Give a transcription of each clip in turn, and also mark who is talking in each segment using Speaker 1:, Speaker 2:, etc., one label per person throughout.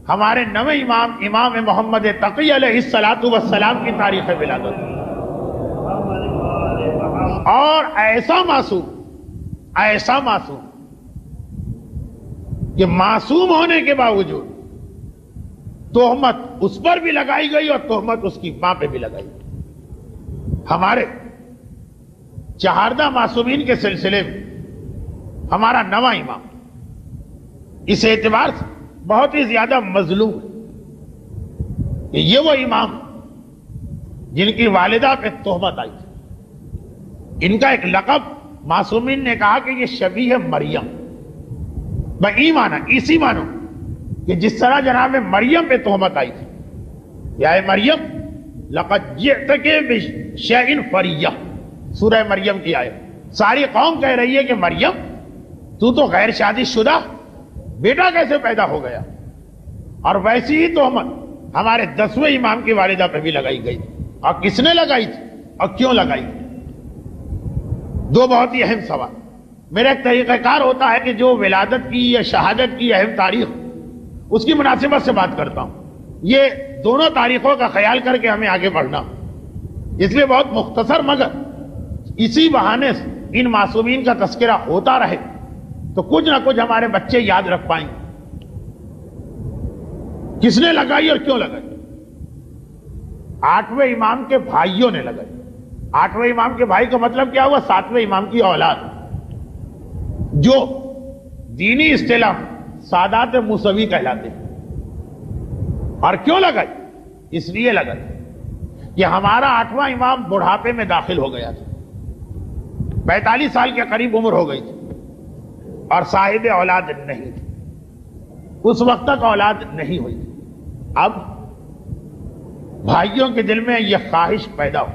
Speaker 1: ہمارے نویں امام امام محمد تقی علیہ الصلاۃ والسلام کی تاریخ ولادت، اور ایسا معصوم کہ معصوم ہونے کے باوجود تہمت اس پر بھی لگائی گئی اور تہمت اس کی ماں پہ بھی لگائی گئی۔ ہمارے چہاردہ معصومین کے سلسلے میں ہمارا نواں امام اس اعتبار سے بہت ہی زیادہ مظلوم ہے کہ یہ وہ امام جن کی والدہ پہ تہمت آئی تھی۔ ان کا ایک لقب معصومین نے کہا کہ یہ شبیہ مریم، بئی مانا اسی مانو کہ جس طرح جناب مریم پہ تہمت آئی تھی، یا اے مریم لقد جئتک بشیء فریہ، سورہ مریم کی آیت۔ ساری قوم کہہ رہی ہے کہ مریم تو غیر شادی شدہ، بیٹا کیسے پیدا ہو گیا؟ اور ویسی ہی تہمت ہمارے 10ویں امام کی والدہ پہ بھی لگائی گئی تھی۔ اور کس نے لگائی تھی اور کیوں لگائی تھی؟ دو بہت ہی اہم سوال۔ میرا ایک طریقہ کار ہوتا ہے کہ جو ولادت کی یا شہادت کی اہم تاریخ اس کی مناسبت سے بات کرتا ہوں، یہ دونوں تاریخوں کا خیال کر کے ہمیں آگے بڑھنا، اس لیے بہت مختصر مگر اسی بہانے سے ان معصومین کا تذکرہ ہوتا رہے تو کچھ نہ کچھ ہمارے بچے یاد رکھ پائیں گے کس نے لگائی اور کیوں لگائی۔ 8ویں امام کے بھائیوں نے لگائی۔ 8ویں امام کے بھائی کا مطلب کیا ہوا؟ 7ویں امام کی اولاد، جو دینی اصطلاح سادات موسوی کہلاتے ہیں۔ اور کیوں لگائی؟ اس لیے لگائی کہ ہمارا 8واں امام بڑھاپے میں داخل ہو گیا تھا، 45 سال کے قریب عمر ہو گئی تھی اور صاحب اولاد نہیں تھی، اس وقت تک اولاد نہیں ہوئی۔ اب بھائیوں کے دل میں یہ خواہش پیدا ہو،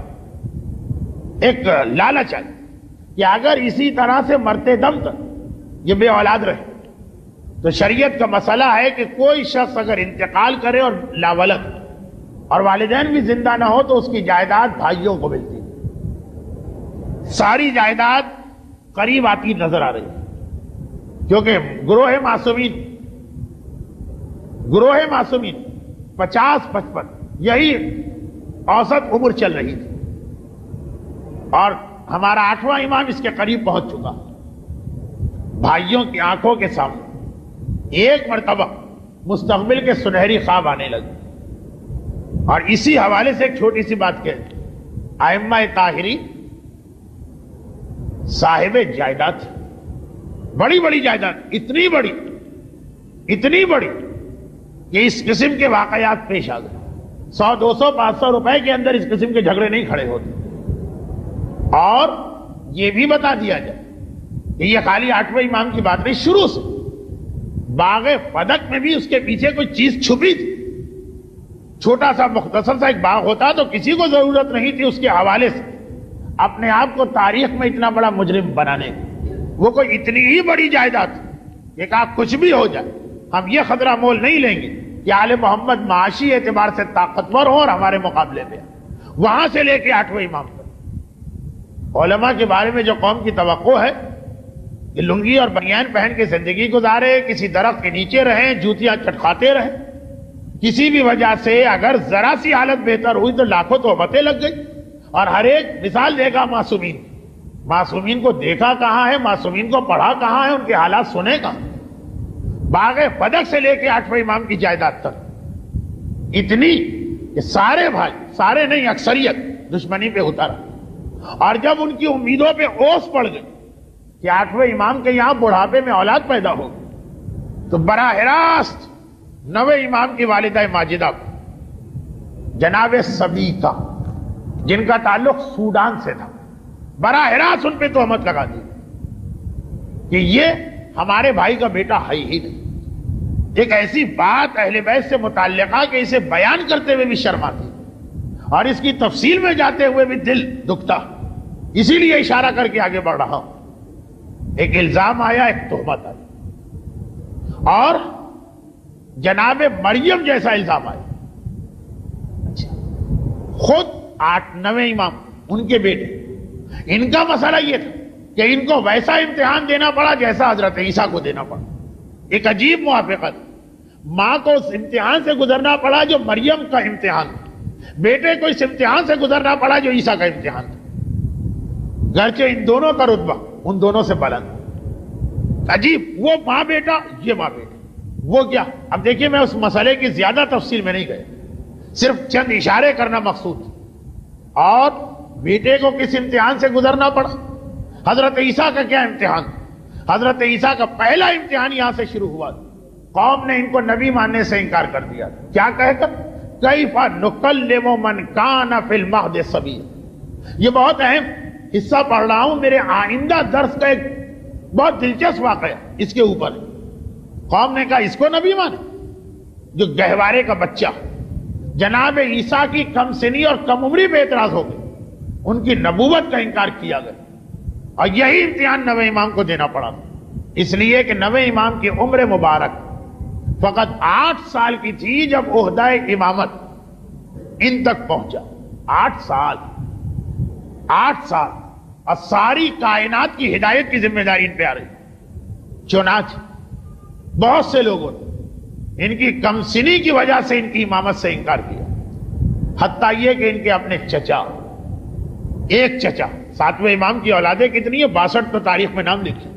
Speaker 1: ایک لالچ آئی کہ اگر اسی طرح سے مرتے دم تک یہ بے اولاد رہے تو شریعت کا مسئلہ ہے کہ کوئی شخص اگر انتقال کرے اور لاولد اور والدین بھی زندہ نہ ہو تو اس کی جائیداد بھائیوں کو ملتی ہے۔ ساری جائیداد قریب آتی نظر آ رہی ہے، کیونکہ گروہ معصومین 50-55 یہی اوسط عمر چل رہی تھی، اور ہمارا 8واں امام اس کے قریب پہنچ چکا۔ بھائیوں کی آنکھوں کے سامنے ایک مرتبہ مستقبل کے سنہری خواب آنے لگے، اور اسی حوالے سے ایک چھوٹی سی بات کہہ، ائمہ طاہرین صاحب جائیداد، بڑی بڑی جائیداد، اتنی بڑی کہ اس قسم کے واقعات پیش آ گئے۔ 100 200 500 روپے کے اندر اس قسم کے جھگڑے نہیں کھڑے ہوتے۔ اور یہ بھی بتا دیا جائے کہ یہ خالی 8ویں امام کی بات نہیں، شروع سے باغ فدق میں بھی اس کے پیچھے کوئی چیز چھپی تھی۔ چھوٹا سا مختصر سا ایک باغ ہوتا تو کسی کو ضرورت نہیں تھی اس کے حوالے سے اپنے آپ کو تاریخ میں اتنا بڑا مجرم بنانے کی۔ وہ کوئی اتنی ہی بڑی جائیداد کہ کچھ بھی ہو جائے ہم یہ خطرہ مول نہیں لیں گے کہ آل محمد معاشی اعتبار سے طاقتور ہو اور ہمارے مقابلے میں۔ وہاں سے لے کے 8ویں امام تک علماء کے بارے میں جو قوم کی توقع ہے کہ لنگی اور بنیان پہن کے زندگی گزارے، کسی درخت کے نیچے رہیں، جوتیاں چٹکھاتے رہیں، کسی بھی وجہ سے اگر ذرا سی حالت بہتر ہوئی تو لاکھوں تہمتیں لگ گئی۔ اور ہر ایک مثال دے گا معصومین کو دیکھا کہاں ہے، معصومین کو پڑھا کہاں ہے، ان کے حالات سنے کہاں۔ باغ فدق سے لے کے 8ویں امام کی جائیداد تک اتنی کہ سارے بھائی، سارے نہیں اکثریت دشمنی پہ اترا، اور جب ان کی امیدوں پہ اوس پڑ گئی کہ 8ویں امام کے یہاں بڑھاپے میں اولاد پیدا ہو تو براہ راست 9ویں امام کی والدہ ماجدہ جناب سبیکہ، جن کا تعلق سوڈان سے تھا، براہ راست ان پہ تہمت لگا دی کہ یہ ہمارے بھائی کا بیٹا ہے ہی نہیں۔ ایک ایسی بات اہل بیت سے متعلقہ کہ اسے بیان کرتے ہوئے بھی شرم آتی اور اس کی تفصیل میں جاتے ہوئے بھی دل دکھتا، اسی لیے اشارہ کر کے آگے بڑھ رہا ہوں۔ ایک الزام آیا، ایک تہمت آئی، اور جناب مریم جیسا الزام آیا۔ خود 9ویں امام ان کے بیٹے، ان کا مسئلہ یہ تھا کہ ان کو ویسا امتحان دینا پڑا جیسا حضرت عیسیٰ کو دینا پڑا۔ ایک عجیب موافقت، ماں کو اس امتحان سے گزرنا پڑا جو مریم کا امتحان تھا، بیٹے کو اس امتحان سے گزرنا پڑا جو عیسیٰ کا امتحان تھا، گرچہ ان دونوں کا رتبہ ان دونوں سے بلند۔ عجیب، وہ ماں بیٹا، یہ ماں بیٹا، وہ کیا؟ اب دیکھیے میں اس مسئلے کی زیادہ تفصیل میں نہیں گیا، صرف چند اشارے کرنا مقصود تھا۔ اور بیٹے کو کس امتحان سے گزرنا پڑا؟ حضرت عیسیٰ کا کیا امتحان؟ حضرت عیسیٰ کا پہلا امتحان یہاں سے شروع ہوا، قوم نے ان کو نبی ماننے سے انکار کر دیا، کیا کہہ کر؟ کیف نکلم من کان فی المہد صبیا۔ یہ بہت اہم حصہ پڑھ رہا ہوں، میرے آئندہ درس کا ایک بہت دلچسپ واقعہ اس کے اوپر۔ قوم نے کہا اس کو نبی مانے، جو گہوارے کا بچہ جناب عیسیٰ کی کم سنی اور کم عمری پہ اعتراض ہو گئے، ان کی نبوت کا انکار کیا گیا، اور یہی امتحان نویں امام کو دینا پڑا، اس لیے کہ نویں امام کی عمر مبارک فقط 8 سال کی تھی جب عہدہ امامت ان تک پہنچا۔ 8 سال اور ساری کائنات کی ہدایت کی ذمہ داری ان پہ آ رہی۔ چنانچہ بہت سے لوگوں نے ان کی کم سنی کی وجہ سے ان کی امامت سے انکار کیا، حتیٰ یہ کہ ان کے اپنے چچا، ایک چچا، 7ویں امام کی اولادیں کتنی ہیں؟ 62 تو تاریخ میں نام لکھے،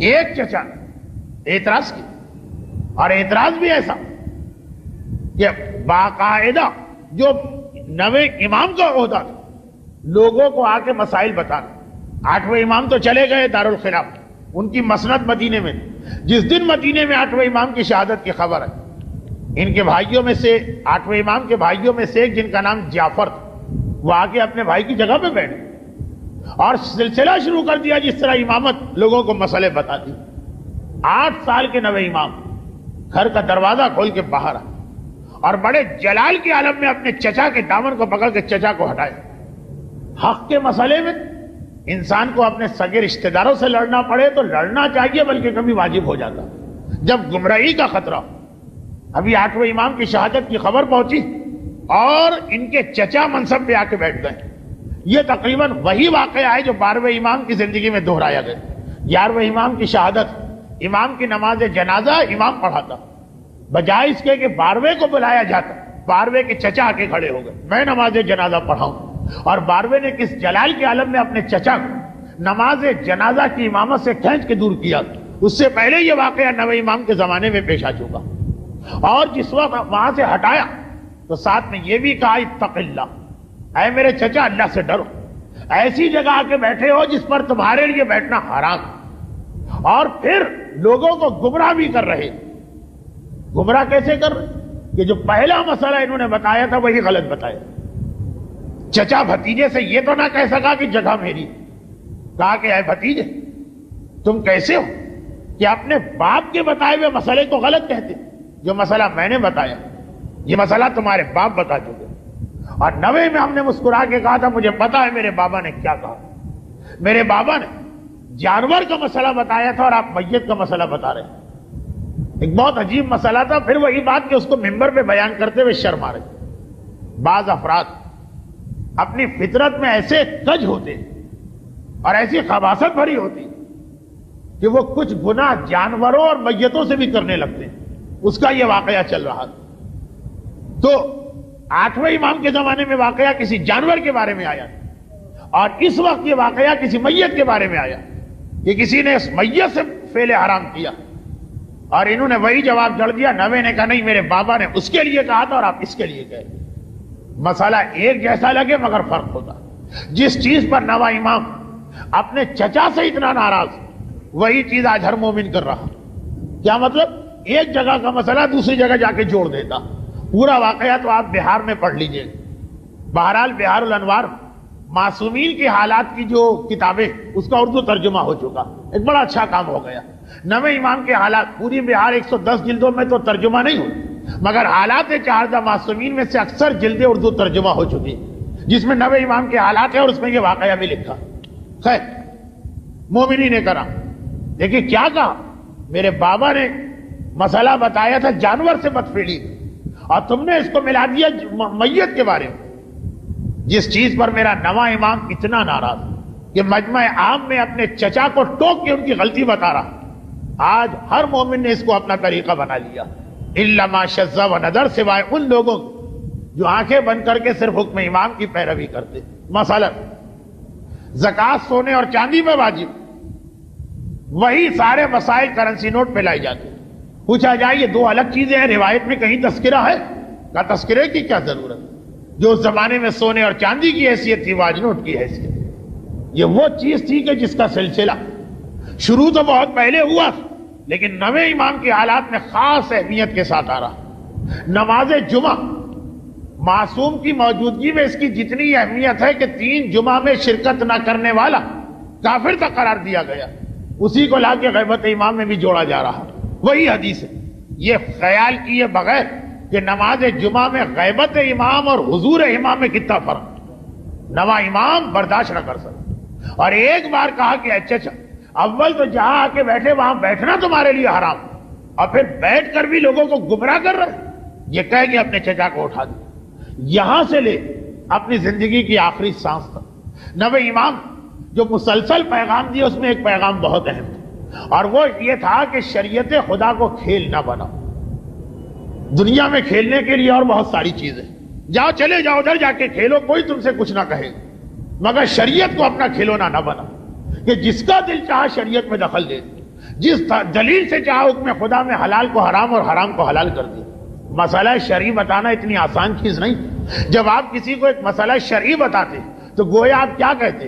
Speaker 1: ایک چچا نے اعتراض کیا، اور اعتراض بھی ایسا کہ باقاعدہ جو نویں امام کا عہدہ تھا لوگوں کو آ کے مسائل بتانا۔ 8ویں امام تو چلے گئے دارالخلاف، ان کی مسند مدینے میں، جس دن مدینے میں 8ویں امام کی شہادت کی خبر ہے، ان کے بھائیوں میں سے 8ویں امام کے بھائیوں میں سے ایک جن کا نام جعفر تھا، وہ آ کے اپنے بھائی کی جگہ پہ بیٹھ اور سلسلہ شروع کر دیا جس طرح امامت لوگوں کو مسئلے بتاتی۔ 8 سال کے نویں امام گھر کا دروازہ کھول کے باہر آئے اور بڑے جلال کے عالم میں اپنے چچا کے دامن کو پکڑ کے چچا کو ہٹائے۔ حق کے مسئلے میں انسان کو اپنے سگے رشتہ داروں سے لڑنا پڑے تو لڑنا چاہیے، بلکہ کبھی واجب ہو جاتا جب گمراہی کا خطرہ۔ ابھی 8ویں امام کی شہادت کی خبر پہنچی اور ان کے چچا منصب پہ آ کے بیٹھ گئے۔ یہ تقریباً وہی واقعہ ہے جو 12ویں امام کی زندگی میں دہرایا گیا۔ 11ویں امام کی شہادت، امام کی نماز جنازہ امام پڑھاتا، بجائے اس کے کہ 12ویں کو بلایا جاتا، 12ویں کے چچا آ کے کھڑے ہو گئے، میں نماز جنازہ پڑھاؤں۔ اور 12ویں نے کس جلال کے عالم میں اپنے چچا کو نماز جنازہ کی امامت سے کھینچ کے دور کیا۔ اس سے پہلے یہ واقعہ نویں امام کے زمانے میں پیش آ چکا، اور جس وقت وہاں سے ہٹایا تو ساتھ میں یہ بھی کہا اتق اللہ، اے میرے چچا اللہ سے ڈرو، ایسی جگہ آ کے بیٹھے ہو جس پر تمہارے لیے بیٹھنا حرام ہے، اور پھر لوگوں کو گمراہ بھی کر رہے۔ گمراہ کیسے کر رہے؟ کہ جو پہلا مسئلہ انہوں نے بتایا تھا وہی غلط بتایا۔ چچا بھتیجے سے یہ تو نہ کہہ سکا کہ جگہ میری، کہا کہ اے بھتیجے تم کیسے ہو کہ اپنے باپ کے بتائے ہوئے مسئلے کو غلط کہتے؟ جو مسئلہ میں نے بتایا یہ مسئلہ تمہارے باپ بتا چکے۔ اور نویں میں ہم نے مسکرا کے کہا تھا مجھے پتا ہے میرے بابا نے کیا کہا، میرے بابا نے جانور کا مسئلہ بتایا تھا اور آپ میت کا مسئلہ بتا رہے ہیں۔ ایک بہت عجیب مسئلہ تھا، پھر وہی بات کہ اس کو ممبر پہ بیان کرتے ہوئے شرم آ رہے۔ بعض افراد اپنی فطرت میں ایسے کج ہوتے اور ایسی خباثت بھری ہوتی کہ وہ کچھ گناہ جانوروں اور میتوں سے بھی کرنے لگتے ہیں۔ اس کا یہ واقعہ چل رہا تھا۔ تو 8ویں امام کے زمانے میں واقعہ کسی جانور کے بارے میں آیا، اور اس وقت یہ واقعہ کسی میت کے بارے میں آیا کہ کسی نے اس میت سے فعل حرام کیا، اور انہوں نے وہی جواب جڑ دیا۔ نویں نے کہا نہیں میرے بابا نے اس کے لیے کہا تھا اور آپ اس کے لیے کہہ رہے۔ مسئلہ ایک جیسا لگے مگر فرق ہوتا۔ جس چیز پر نواں امام اپنے چچا سے اتنا ناراض، وہی چیز آج ہر مومن کر رہا۔ کیا مطلب؟ ایک جگہ کا مسئلہ دوسری جگہ جا کے جوڑ دیتا۔ پورا واقعہ تو آپ بہار میں پڑھ لیجئے۔ بہرحال بہار الانوار معصومین کی حالات کی جو کتابیں، اس کا اردو ترجمہ ہو چکا، ایک بڑا اچھا کام ہو گیا۔ نویں امام کے حالات پوری بہار 110 جلدوں میں تو ترجمہ نہیں ہوئی، مگر حالات چہاردہ معصومین میں سے اکثر جلدیں اردو ترجمہ ہو چکی، جس میں نویں امام کے حالات ہیں اور اس میں یہ واقعہ بھی لکھا۔ خیر، مومنین نے کرا دیکھیے کیا کہا، میرے بابا نے مسئلہ بتایا تھا جانور سے بدفعلی، اور تم نے اس کو ملا دیا میت کے بارے میں۔ جس چیز پر میرا نواں امام اتنا ناراض کہ مجمع عام میں اپنے چچا کو ٹوک کے ان کی غلطی بتا رہا، آج ہر مومن نے اس کو اپنا طریقہ بنا لیا۔ الا ما شذ و ندر، سوائے ان لوگوں جو آنکھیں بند کر کے صرف حکم امام کی پیروی کرتے. مثلا زکوٰۃ سونے اور چاندی میں واجب، وہی سارے مسائل کرنسی نوٹ پہ لائے جاتے. پوچھا جائے یہ دو الگ چیزیں ہیں، روایت میں کہیں تذکرہ ہے؟ کا تذکرے کی کیا ضرورت؟ جو اس زمانے میں سونے اور چاندی کی حیثیت تھی وہ آج نوٹ کی حیثیت. یہ وہ چیز تھی کہ جس کا سلسلہ شروع تو بہت پہلے ہوا، لیکن نویں امام کے حالات میں خاص اہمیت کے ساتھ آ رہا. نماز جمعہ معصوم کی موجودگی میں اس کی جتنی اہمیت ہے کہ 3 جمعہ میں شرکت نہ کرنے والا کافر تک قرار دیا گیا، اسی کو لا کے غیبت امام میں بھی جوڑا جا رہا. وہی حدیث ہے. یہ خیال کیے بغیر کہ نماز جمعہ میں غیبت امام اور حضور امام میں کتنا فرق. نواں امام برداشت نہ کر سکتا، اور ایک بار کہا کہ اچھا اول تو جہاں آ کے بیٹھے وہاں بیٹھنا تمہارے لیے حرام، اور پھر بیٹھ کر بھی لوگوں کو گمراہ کر رہے. یہ کہہ کے اپنے چچا کو اٹھا دیا. یہاں سے لے اپنی زندگی کی آخری سانس تک نویں امام جو مسلسل پیغام دیا، اس میں ایک پیغام بہت اہم تھا، اور وہ یہ تھا کہ شریعت خدا کو کھیل نہ بناؤ. دنیا میں کھیلنے کے لیے اور بہت ساری چیزیں، جاؤ چلے جاؤ ادھر جا کے کھیلو، کوئی تم سے کچھ نہ کہے گا، مگر شریعت کو اپنا کھلونا نہ بناؤ کہ جس کا دل چاہا شریعت میں دخل دے دے، جس دلیل سے چاہا حکم خدا میں حلال کو حرام اور حرام کو حلال کر دے. مسئلہ شرعی بتانا اتنی آسان چیز نہیں. جب آپ کسی کو ایک مسئلہ شرعی بتاتے تو گویا آپ کیا کہتے؟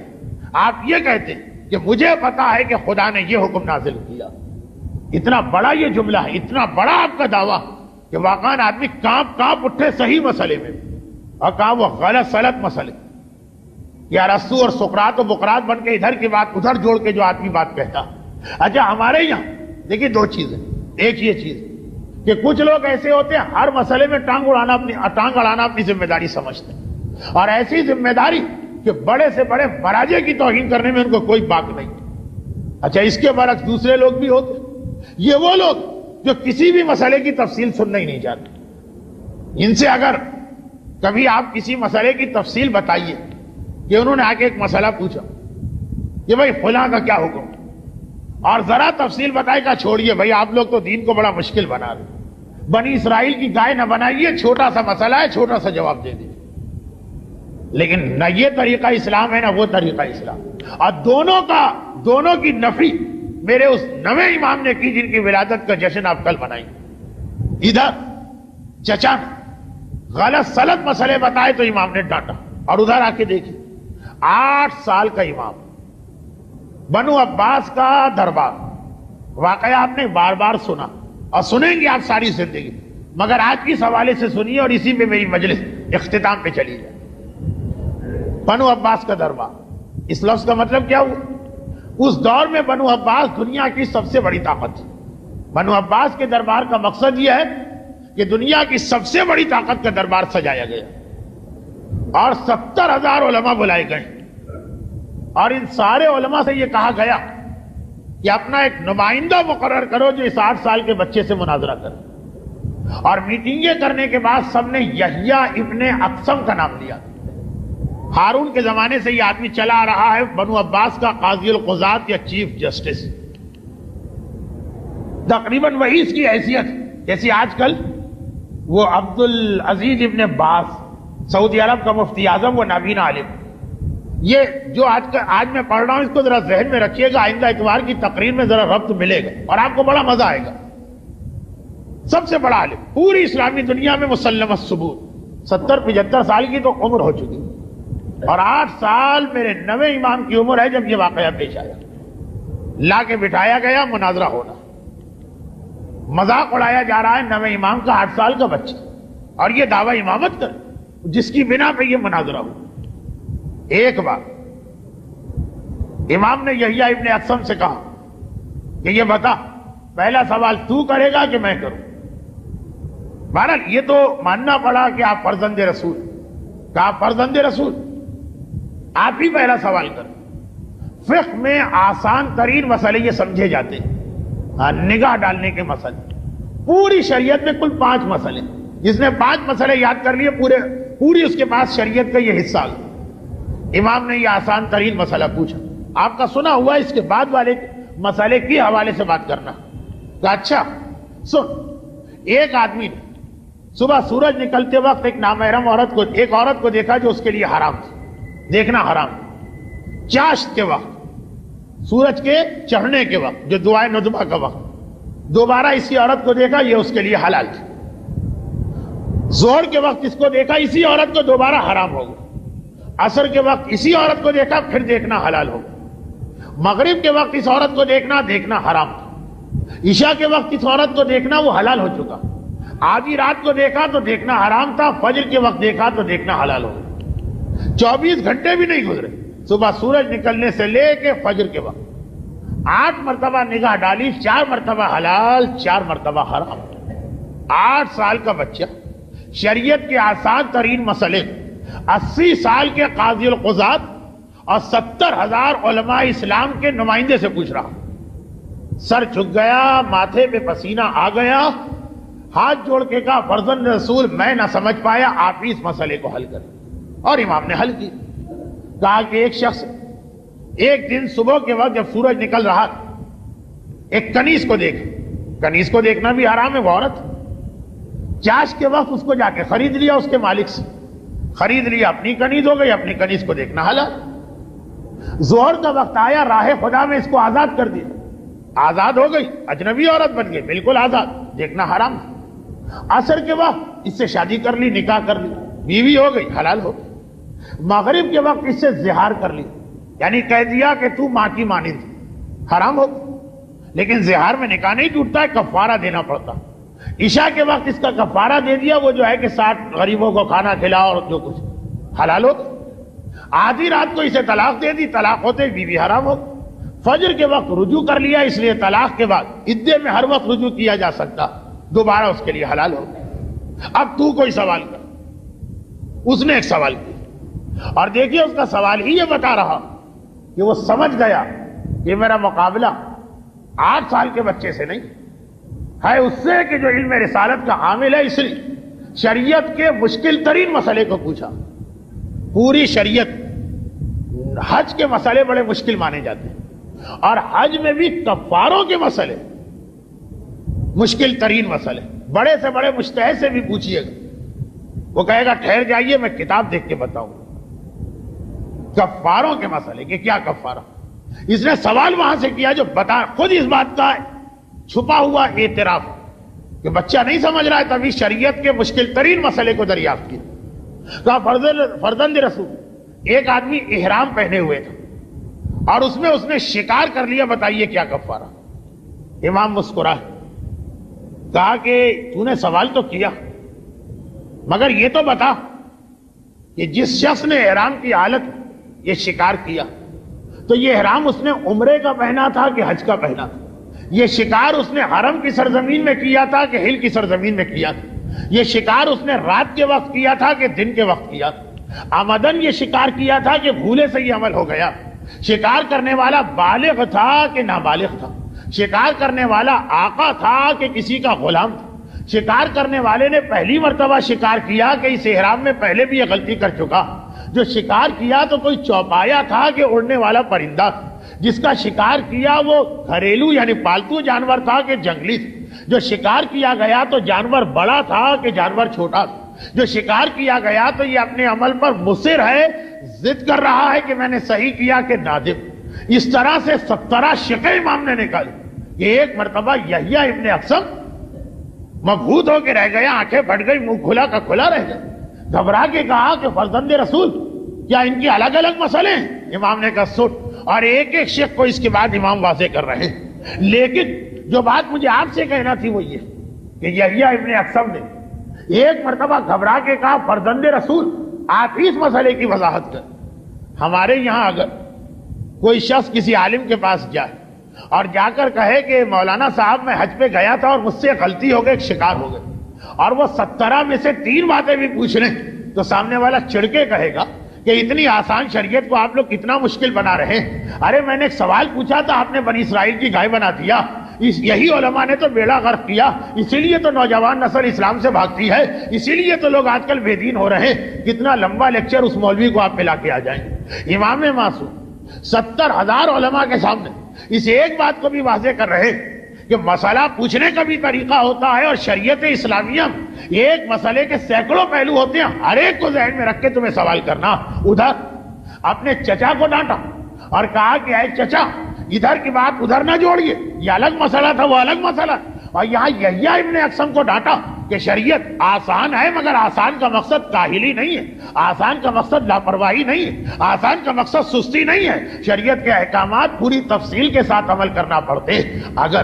Speaker 1: آپ یہ کہتے کہ مجھے پتا ہے کہ خدا نے یہ حکم نازل کیا. اتنا بڑا یہ جملہ ہے، اتنا بڑا آپ کا دعویٰ کہ واقعاً آدمی کانپ اٹھے صحیح مسئلے میں، اور کہا وہ غلط سلط مسئلے. یا ارسطو اور سقراط و بقراط بن کے ادھر کی بات ادھر جوڑ کے جو آدمی بات کہتا. اچھا ہمارے یہاں دیکھیے 2 چیزیں. ایک یہ چیز کہ کچھ لوگ ایسے ہوتے ہیں ہر مسئلے میں ٹانگ اڑانا اپنی ذمہ داری سمجھتے ہیں، اور ایسی ذمہ داری کہ بڑے سے بڑے مراجع کی توہین کرنے میں ان کو کوئی باک نہیں. اچھا اس کے برعکس دوسرے لوگ بھی ہوتے، یہ وہ لوگ جو کسی بھی مسئلے کی تفصیل سننا ہی نہیں چاہتے. ان سے اگر کبھی آپ کسی مسئلے کی تفصیل بتائیے کہ انہوں نے آ کے ایک مسئلہ پوچھا کہ بھائی فلاں کا کیا حکم، اور ذرا تفصیل بتائے گا چھوڑیے بھائی آپ لوگ تو دین کو بڑا مشکل بنا رہے، بنی اسرائیل کی گائے نہ بنائیے، چھوٹا سا مسئلہ ہے چھوٹا سا جواب دے دیجیے. لیکن نہ یہ طریقہ اسلام ہے نہ وہ طریقہ اسلام. اور دونوں کی نفی میرے اس نویں امام نے کی جن کی ولادت کا جشن آپ کل منائیں. ادھر چچا غلط سلط مسئلے بتائے تو امام نے ڈانٹا، اور ادھر آ کے دیکھیے 8 سال کا امام، بنو عباس کا دربار. واقعہ آپ نے بار بار سنا اور سنیں گے آپ ساری زندگی، مگر آج کس حوالے سے سنیے اور اسی پہ میری مجلس اختتام پہ چلی جائے. بنو عباس کا دربار، اس لفظ کا مطلب کیا ہوا؟ اس دور میں بنو عباس دنیا کی سب سے بڑی طاقت تھی. بنو عباس کے دربار کا مقصد یہ ہے کہ دنیا کی سب سے بڑی طاقت کا دربار سجایا گیا، اور 70,000 علماء بلائے گئے، اور ان سارے علماء سے یہ کہا گیا کہ اپنا ایک نمائندہ مقرر کرو جو اس 8 سال کے بچے سے مناظرہ کرے. اور میٹنگیں کرنے کے بعد سب نے یحییٰ ابن اقسم کا نام لیا. ہارون کے زمانے سے یہ آدمی چلا آ رہا ہے، بنو عباس کا قاضی القضات یا چیف جسٹس. تقریباً وہی اس کی حیثیت جیسی آج کل وہ عبد العزیز ابن باز سعودی عرب کا مفتی اعظم، وہ نابینا عالم. یہ جو آج میں پڑھ رہا ہوں اس کو ذرا ذہن میں رکھیے گا، آئندہ اتوار کی تقریر میں ذرا ربط ملے گا اور آپ کو بڑا مزہ آئے گا. سب سے بڑا عالم پوری اسلامی دنیا میں مسلم الثبوت، 70-75 سال کی تو عمر ہو چکی، اور 8 سال میرے نویں امام کی عمر ہے جب یہ واقعہ پیش آیا. لا کے بٹھایا گیا، مناظرہ ہونا. مذاق اڑایا جا رہا ہے نویں امام کا 8 سال کا بچہ، اور یہ دعویٰ امامت کر جس کی بنا پہ یہ مناظرہ ہو. ایک بار امام نے یحییٰ ابن اقسم سے کہا کہ یہ بتا پہلا سوال تو کرے گا کہ میں کروں. بہرحال یہ تو ماننا پڑا کہ آپ فرزند رسول، کہا فرزند رسول آپ ہی پہلا سوال کریں. فقہ میں آسان ترین مسئلے یہ سمجھے جاتے ہیں، نگاہ ڈالنے کے مسئلے. پوری شریعت میں کل 5 مسئلے، جس نے 5 مسئلے یاد کر لیے پوری اس کے پاس شریعت کا یہ حصہ آ گیا. امام نے یہ آسان ترین مسئلہ پوچھا. آپ کا سنا ہوا اس کے بعد والے مسئلے کے حوالے سے بات کرنا. کہا اچھا سن، ایک آدمی نے صبح سورج نکلتے وقت ایک نامحرم ایک عورت کو دیکھا جو اس کے لیے حرام تھی، دیکھنا حرام تھا۔ چاشت کے وقت، سورج کے چڑھنے کے وقت، جو دعائے ندبہ کا وقت، دوبارہ اسی عورت کو دیکھا، یہ اس کے لیے حلال تھی۔ ظہر کے وقت اس کو دیکھا، اسی عورت کو دوبارہ حرام ہو گیا۔ عصر کے وقت اسی عورت کو دیکھا، پھر دیکھنا حلال ہو گیا۔ مغرب کے وقت اس عورت کو دیکھنا حرام تھا۔ عشاء کے وقت اس عورت کو دیکھنا وہ حلال ہو چکا۔ آدھی رات کو دیکھا تو دیکھنا حرام تھا، فجر کے وقت دیکھا تو دیکھنا حلال ہو گیا۔ 24 گھنٹے بھی نہیں گزرے صبح سورج نکلنے سے لے کے فجر کے وقت 8 مرتبہ نگاہ ڈالی، 4 مرتبہ حلال، 4 مرتبہ حرام۔ 8 سال کا بچہ شریعت کے آسان ترین مسئلے 80 سال کے قاضی القضات اور 70,000 علماء اسلام کے نمائندے سے پوچھ رہا، سر جھک گیا، ماتھے پہ پسینہ آ گیا، ہاتھ جوڑ کے کہا فرزند رسول میں نہ سمجھ پایا، آپ ہی اس مسئلے کو حل کریں۔ اور امام نے حل کی۔ کہا کہ ایک شخص ایک دن صبح کے وقت جب سورج نکل رہا ایک کنیز کو دیکھ، کنیز کو دیکھنا بھی حرام ہے، وہ عورت۔ چاش کے وقت اس کو جا کے خرید لیا، اس کے مالک سے خرید لیا، اپنی کنیز ہو گئی، اپنی کنیز کو دیکھنا حلال۔ ظہر کا وقت آیا، راہ خدا میں اس کو آزاد کر دیا، آزاد ہو گئی، اجنبی عورت بن گئی، بالکل آزاد، دیکھنا حرام۔ عصر کے وقت اس سے شادی کر لی، نکاح کر لی، بیوی ہو گئی، حلال ہو گئی۔ مغرب کے وقت اس سے زہار کر لی، یعنی کہہ دیا کہ تو ماں کی مانند، حرام ہو گئی۔ لیکن زہار میں نکاح نہیں ٹوٹتا ہے، کفارہ دینا پڑتا۔ عشاء کے وقت اس کا کفارہ دے دیا، وہ جو ہے کہ 60 غریبوں کو کھانا کھلاؤ اور جو کچھ، حلال ہو گئی۔ آدھی رات کو اسے طلاق دے دی، طلاق ہوتے بیوی حرام ہو گئی۔ فجر کے وقت رجوع کر لیا، اس لیے طلاق کے بعد عدے میں ہر وقت رجوع کیا جا سکتا، دوبارہ اس کے لیے حلال ہو گیا۔ اب تو کوئی سوال کر، اس نے ایک سوال کیا، اور دیکھیے اس کا سوال ہی یہ بتا رہا کہ وہ سمجھ گیا کہ میرا مقابلہ 8 سال کے بچے سے نہیں ہے، اس سے کہ جو علم رسالت کا حامل ہے، اس لیے شریعت کے مشکل ترین مسئلے کو پوچھا۔ پوری شریعت، حج کے مسئلے بڑے مشکل مانے جاتے ہیں، اور حج میں بھی کفاروں کے مسئلے مشکل ترین مسئلے، بڑے سے بڑے مجتہد سے بھی پوچھئے گا، وہ کہے گا ٹھہر جائیے میں کتاب دیکھ کے بتاؤں۔ کفاروں کے مسئلے کہ کیا کفارہ، اس نے سوال وہاں سے کیا جو بتا خود اس بات کا چھپا ہوا اعتراف کہ بچہ نہیں سمجھ رہا ہے، تبھی شریعت کے مشکل ترین مسئلے کو دریافت کیا۔ کہا فرزند رسول، ایک آدمی احرام پہنے ہوئے تھا اور اس نے شکار کر لیا، بتائیے کیا کفارہ۔ امام مسکرا، کہا کہ تو نے سوال تو کیا، مگر یہ تو بتا کہ جس شخص نے احرام کی حالت یہ شکار کیا تو یہ احرام اس نے عمرے کا پہنا تھا کہ حج کا پہنا تھا؟ یہ شکار اس نے حرم کی سرزمین میں کیا تھا کہ ہل کی سرزمین میں کیا تھا؟ یہ شکار اس نے رات کے وقت کیا تھا کہ دن کے وقت کیا تھا؟ آمدن یہ شکار کیا تھا کہ بھولے سے یہ عمل ہو گیا؟ شکار کرنے والا بالغ تھا کہ نابالغ تھا؟ شکار کرنے والا آقا تھا کہ کسی کا غلام تھا؟ شکار کرنے والے نے پہلی مرتبہ شکار کیا کہ اس احرام میں پہلے بھی یہ غلطی کر چکا؟ جو شکار کیا تو کوئی چوپایا تھا کہ اڑنے والا پرندہ تھا؟ جس کا شکار کیا وہ گھریلو یعنی پالتو جانور تھا کہ جنگلی تھا؟ جو شکار کیا گیا تو جانور بڑا تھا کہ جانور چھوٹا تھا؟ جو شکار کیا گیا تو یہ اپنے عمل پر مصر ہے، ضد کر رہا ہے کہ میں نے صحیح کیا کہ نادم؟ اس طرح سے 17 شقیں امام نے نکالی کہ ایک مرتبہ یحییٰ ابن اقسم مبہوت ہو کے رہ گیا، آنکھیں پھٹ گئی، منہ کھلا کا کھلا رہ گیا، گھبرا کے کہا کہ فرزند رسول کیا ان کی الگ الگ مسئلے ہیں؟ امام نے کہا سٹ، اور ایک ایک شیخ کو اس کے بعد امام واضح کر رہے ہیں، لیکن جو بات مجھے آپ سے کہنا تھی وہ یہ کہ یحییٰ ابن اقسم نے ایک مرتبہ گھبرا کے کہا فرزند رسول آپ ہی اس مسئلے کی وضاحت کر۔ ہمارے یہاں اگر کوئی شخص کسی عالم کے پاس جائے اور جا کر کہے کہ مولانا صاحب میں حج پہ گیا تھا اور مجھ سے غلطی ہو گئی، ایک شکار ہو گئی، اور وہ 17 میں سے 3 باتیں بھی پوچھ لیں تو سامنے والا چڑھ کے کہے گا کہ اتنی آسان شریعت کو آپ لوگ کتنا مشکل بنا رہے ہیں۔ ارے میں نے ایک سوال پوچھا تھا، آپ نے بنی اسرائیل کی گائے بنا دیا، یہی علماء نے تو بیڑا غرق کیا، اسی لیے تو نوجوان نسل اسلام سے بھاگتی ہے، اسی لیے تو لوگ آج کل بے دین ہو رہے ہیں۔ کتنا لمبا لیکچر اس مولوی کو آپ پلا کے آ جائیں۔ امام معصوم 70,000 علماء کے سامنے اس ایک بات کو بھی واضح کر رہے کہ مسئلہ پوچھنے کا بھی طریقہ ہوتا ہے، اور شریعت اسلامیہ ایک مسئلے کے سینکڑوں پہلو ہوتے ہیں، ہر ایک کو ذہن میں رکھ کے تمہیں سوال کرنا۔ ادھر اپنے چچا کو ڈانٹا اور کہا کہ اے چچا ادھر کی بات ادھر نہ جوڑیے، یہ الگ مسئلہ تھا، وہ الگ مسئلہ۔ اور یہاں یحییٰ ابن اقسم کو ڈانٹا کہ شریعت آسان ہے، مگر آسان کا مقصد کاہلی نہیں ہے، آسان کا مقصد لاپرواہی نہیں ہے، آسان کا مقصد سستی نہیں ہے، شریعت کے احکامات پوری تفصیل کے ساتھ عمل کرنا پڑتے۔ اگر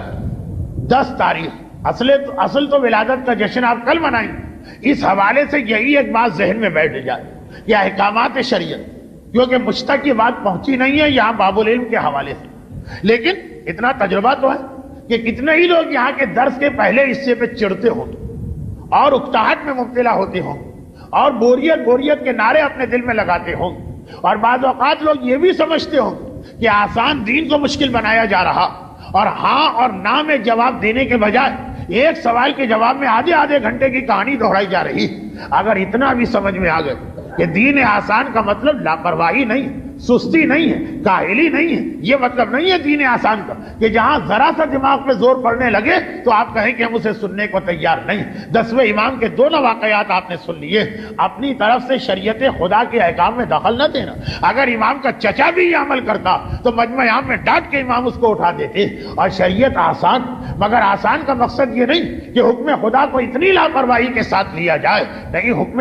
Speaker 1: 10 تاریخ اصل تو ولادت کا جشن آپ کل منائیں، اس حوالے سے یہی ایک بات ذہن میں بیٹھ جائے کہ احکامات شریعت، کیونکہ مجھ تک یہ بات پہنچی نہیں ہے یہاں باب العلم کے حوالے سے، لیکن اتنا تجربہ تو ہے کہ کتنے ہی لوگ یہاں کے درس کے پہلے حصے پہ چڑھتے ہوں اور اکتاہٹ میں مبتلا ہوتے ہوں اور بوریت کے نعرے اپنے دل میں لگاتے ہوں، اور بعض اوقات لوگ یہ بھی سمجھتے ہوں کہ آسان دین کو مشکل بنایا جا رہا، اور ہاں اور نہ میں جواب دینے کے بجائے ایک سوال کے جواب میں آدھے گھنٹے کی کہانی دہرائی جا رہی۔ اگر اتنا بھی سمجھ میں آ گئے کہ دین آسان کا مطلب لاپرواہی نہیں، سستی نہیں ہے، کاہلی نہیں ہے، یہ مطلب نہیں ہے دین آسان کا کہ جہاں ذرا سا دماغ پہ زور پڑنے لگے تو آپ کہیں کہ ہم اسے سننے کو تیار نہیں۔ 10ویں امام کے دونوں واقعات آپ نے سن لیے۔ اپنی طرف سے شریعت خدا کے احکام میں دخل نہ دینا۔ اگر امام کا چچا بھی یہ عمل کرتا تو مجمع عام میں ڈانٹ کے امام اس کو اٹھا دیتے۔ اور شریعت آسان، مگر آسان کا مقصد یہ نہیں کہ حکم خدا کو اتنی لاپرواہی کے ساتھ لیا جائے، نہیں، حکم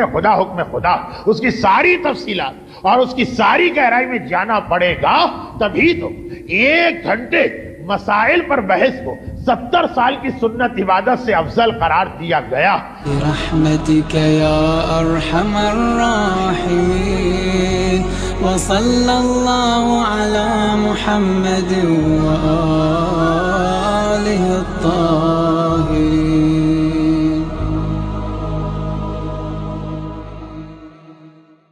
Speaker 1: خدا اس کی ساری تفصیلات اور اس کی ساری گہرائی میں جانا پڑے گا، تبھی تو 1 گھنٹے مسائل پر بحث کو 70 سال کی سنت عبادت سے افضل قرار دیا گیا۔
Speaker 2: برحمتک یا ارحم الراحمین، وصلی اللہ علی محمد و آلہ الطاہرین۔